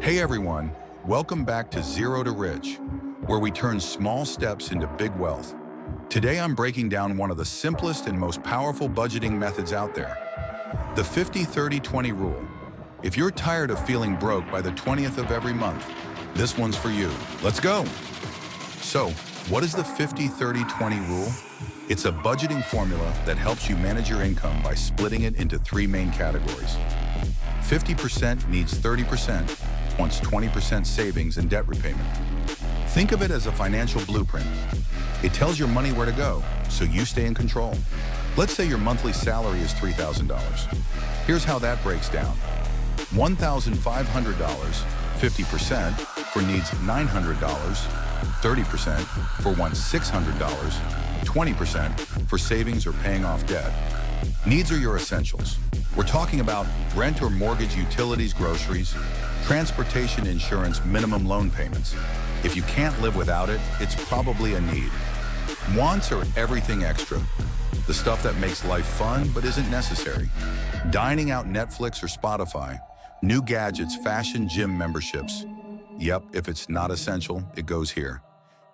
Hey everyone, welcome back to Zero to Rich, where we turn small steps into big wealth. Today I'm breaking down one of the simplest and most powerful budgeting methods out there, the 50-30-20 rule. If you're tired of feeling broke by the 20th of every month, this one's for you. Let's go! So, what is the 50-30-20 rule? It's a budgeting formula that helps you manage your income by splitting it into three main categories. 50% needs 30%, wants 20% savings and debt repayment. Think of it as a financial blueprint. It tells your money where to go, so you stay in control. Let's say your monthly salary is $3,000. Here's how that breaks down. $1,500, 50% for needs $900, 30% for wants $600, 20% for savings or paying off debt. Needs are your essentials. We're talking about rent or mortgage, utilities, groceries, transportation, insurance, minimum loan payments. If you can't live without it, it's probably a need. Wants are everything extra, the stuff that makes life fun but isn't necessary. Dining out, Netflix or Spotify, new gadgets, fashion, gym memberships. Yep, if it's not essential, it goes here.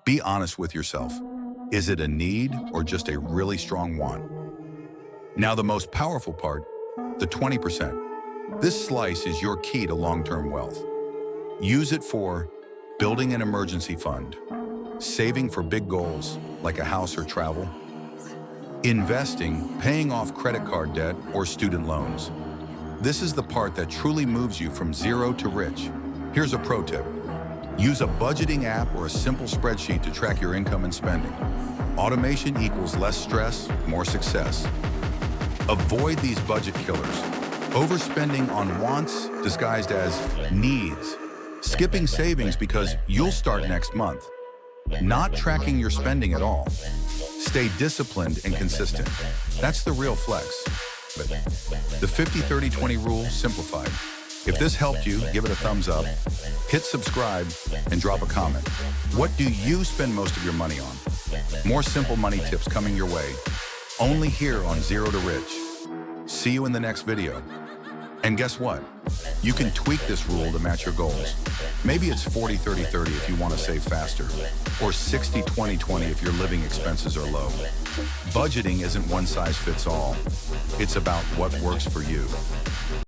Be honest with yourself. Is it a need or just a really strong want? Now the most powerful part, the 20%. This slice is your key to long-term wealth. Use it for building an emergency fund, saving for big goals like a house or travel, investing, paying off credit card debt or student loans. This is the part that truly moves you from zero to rich. Here's a pro tip. Use a budgeting app or a simple spreadsheet to track your income and spending. Automation equals less stress, more success. Avoid these budget killers. Overspending on wants disguised as needs. Skipping savings because you'll start next month. Not tracking your spending at all. Stay disciplined and consistent. That's the real flex. But the 50-30-20 rule simplified. If this helped you, give it a thumbs up, hit subscribe, and drop a comment. What do you spend most of your money on? More simple money tips coming your way, only here on Zero to Rich. See you in the next video. And guess what? You can tweak this rule to match your goals. Maybe it's 40-30-30 if you want to save faster, or 60-20-20 if your living expenses are low. Budgeting isn't one size fits all. It's about what works for you.